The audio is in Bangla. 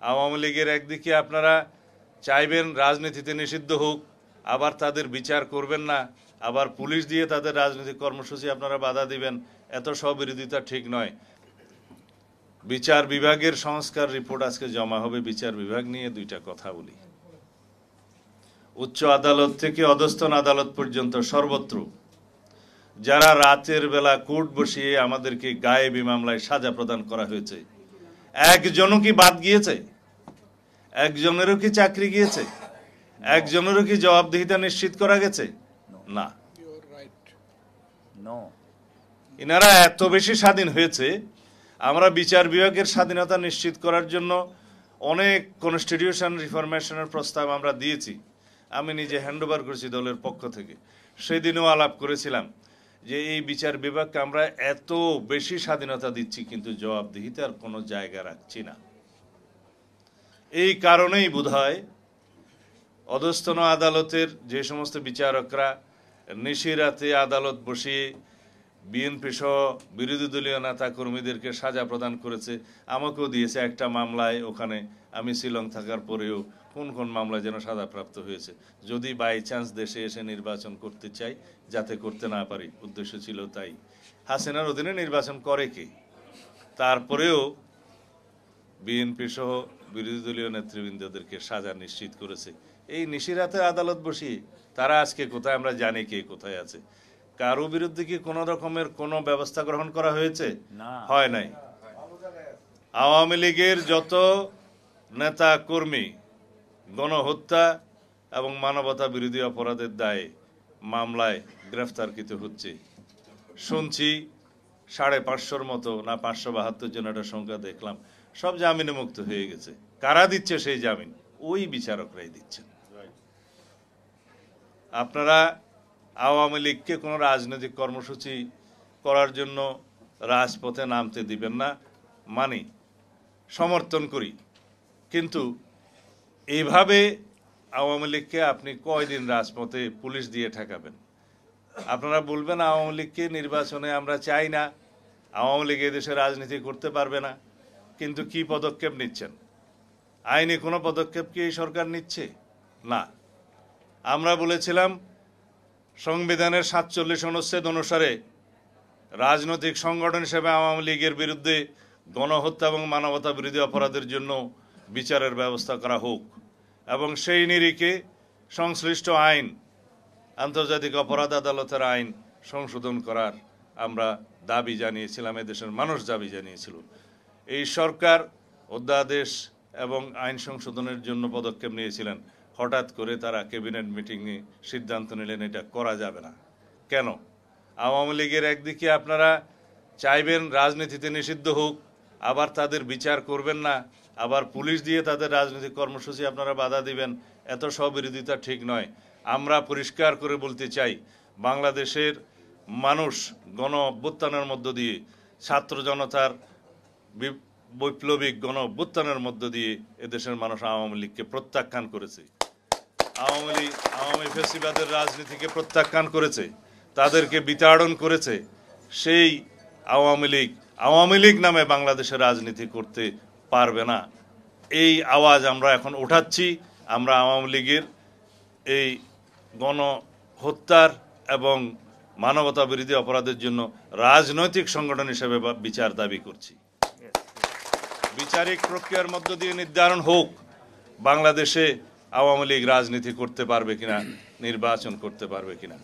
আওয়ামী লীগের একদিকে আপনারা চাইবেন রাজনীতিতে নিষিদ্ধ হোক, আবার তাদের বিচার করবেন না, আবার পুলিশ দিয়ে তাদের রাজনৈতিক কর্মসূচি আপনারা বাধা দিবেন। এত স্ববিরোধিতা ঠিক নয়। বিচার বিভাগের সংস্কার রিপোর্ট আজকে জমা হবে। বিচার বিভাগ নিয়ে দুইটা কথা বলি। উচ্চ আদালত থেকে অধস্তন আদালত পর্যন্ত সর্বত্র যারা রাতের বেলা কোর্ট বসিয়ে আমাদেরকে গায়েবী মামলায় সাজা প্রদান করা হয়েছে, একজনও কি বাদ গিয়েছে? একজনেরও কি চাকরি গিয়েছে? একজনেরও কি জবাবদিহিতা নিশ্চিত করা গেছে? না। ইনারা এত বেশি স্বাধীন হয়েছে। আমরা বিচার বিভাগের স্বাধীনতা নিশ্চিত করার জন্য অনেক কনস্টিটিউশন রিফরমেশনের প্রস্তাব আমরা দিয়েছি। আমি নিজে হ্যান্ডওভার করেছি দলের পক্ষ থেকে। সেদিনও আলাপ করেছিলাম যে এই বিচার বিভাগকে আমরা এত বেশি স্বাধীনতা দিচ্ছি কিন্তু জবাবদিহিতার কোনো জায়গা রাখছি না। এই কারণেই বোধহয় অধস্তন আদালতের যে সমস্ত বিচারকরা নিশিরাতে আদালত বসিয়ে বিএনপি সহ বিরোধী দলীয় নেতা কর্মীদেরকে সাজা প্রদান করেছে। আমাকেও দিয়েছে একটা মামলায়, ওখানে আমি শিলং থাকার পরেও কোন কোন মামলায় যেন সাজাপ্রাপ্ত হয়েছে। যদি বাই চান্স দেশে এসে নির্বাচন করতে চাই, যাতে করতে না পারি, উদ্দেশ্য ছিল তাই। হাসিনার অধীনে নির্বাচন করে কে? তারপরেও বিএনপি সহ বিরোধী দলীয় নেতৃবৃন্দদেরকে সাজা নিশ্চিত করেছে এই নিশিরাতে আদালত বসিয়ে। তারা আজকে কোথায় আমরা জানি কে কোথায় আছে। কারো বিরুদ্ধে কি কোনো রকমের কোনো ব্যবস্থা গ্রহণ করা হয়েছে? হয় নাই। আওয়ামী লীগের যত নেতা কর্মী গণহত্যা এবং মানবতা বিরোধী অপরাধের দায়ে মামলায় গ্রেফতারকৃত হচ্ছে। শুনছি 550-র মতো, না 572 জন একটা সংখ্যা দেখলাম, সব জামিনে মুক্ত হয়ে গেছে। কারা দিচ্ছে সেই জামিন? ওই বিচারকরাই দিচ্ছেন। আপনারা আওয়ামী লীগকে কোনো রাজনৈতিক কর্মসূচি করার জন্য রাজপথে নামতে দিবেন না, মানি, সমর্থন করি। কিন্তু এইভাবে আওয়ামী লীগকে আপনি কয়দিন রাজপথে পুলিশ দিয়ে ঠেকাবেন? আপনারা বলবেন আওয়ামী লীগকে নির্বাচনে আমরা চাই না, আওয়ামী লীগ এদেশে রাজনীতি করতে পারবে না। কিন্তু কি পদক্ষেপ নিচ্ছেন? আইনি কোনো পদক্ষেপ কি এই সরকার নিচ্ছে? না। আমরা বলেছিলাম সংবিধানের 47 অনুচ্ছেদ অনুসারে রাজনৈতিক সংগঠন হিসেবে আওয়ামী লীগের বিরুদ্ধে গণহত্যা এবং মানবতা বিরোধী অপরাধের জন্য বিচারের ব্যবস্থা করা হোক এবং সেই নিরিখে সংশ্লিষ্ট আইন, আন্তর্জাতিক অপরাধ আদালতের আইন সংশোধন করার আমরা দাবি জানিয়েছিলাম, এদেশের মানুষ দাবি জানিয়েছিল। এই সরকার অধ্যাদেশ এবং আইন সংশোধনের জন্য পদক্ষেপ নিয়েছিলেন। হঠাৎ করে তারা ক্যাবিনেট মিটিংয়ে সিদ্ধান্ত নিলেন এটা করা যাবে না। কেন? আওয়ামী লীগের একদিকে আপনারা চাইবেন রাজনীতিতে নিষিদ্ধ হোক, আবার তাদের বিচার করবেন না, আবার পুলিশ দিয়ে তাদের রাজনৈতিক কর্মসূচি আপনারা বাধা দিবেন। এত স্ববিরোধিতা ঠিক নয়। আমরা পরিষ্কার করে বলতে চাই, বাংলাদেশের মানুষ গণ অভ্যুত্থানের মধ্য দিয়ে, ছাত্র জনতার বৈপ্লবিক গণ অভ্যুত্থানের মধ্য দিয়ে এদেশের মানুষ আওয়ামী লীগকে প্রত্যাখ্যান করেছে। আওয়ামী ফ্যাসিবাদের রাজনীতিকে প্রত্যাখ্যান করেছে, তাদেরকে বিতাড়ন করেছে। সেই আওয়ামী লীগ নামে বাংলাদেশের রাজনীতি করতে পারবে না। এই আওয়াজ আমরা এখন উঠাচ্ছি। আমরা আওয়ামী লীগের এই গণহত্যার এবং মানবতা বিরোধী অপরাধের জন্য রাজনৈতিক সংগঠন হিসেবে বিচার দাবি করছি। বিচারিক প্রক্রিয়ার মধ্য দিয়ে নির্ধারণ হোক বাংলাদেশে আওয়ামী লীগ রাজনীতি করতে পারবে কিনা, নির্বাচন করতে পারবে কিনা।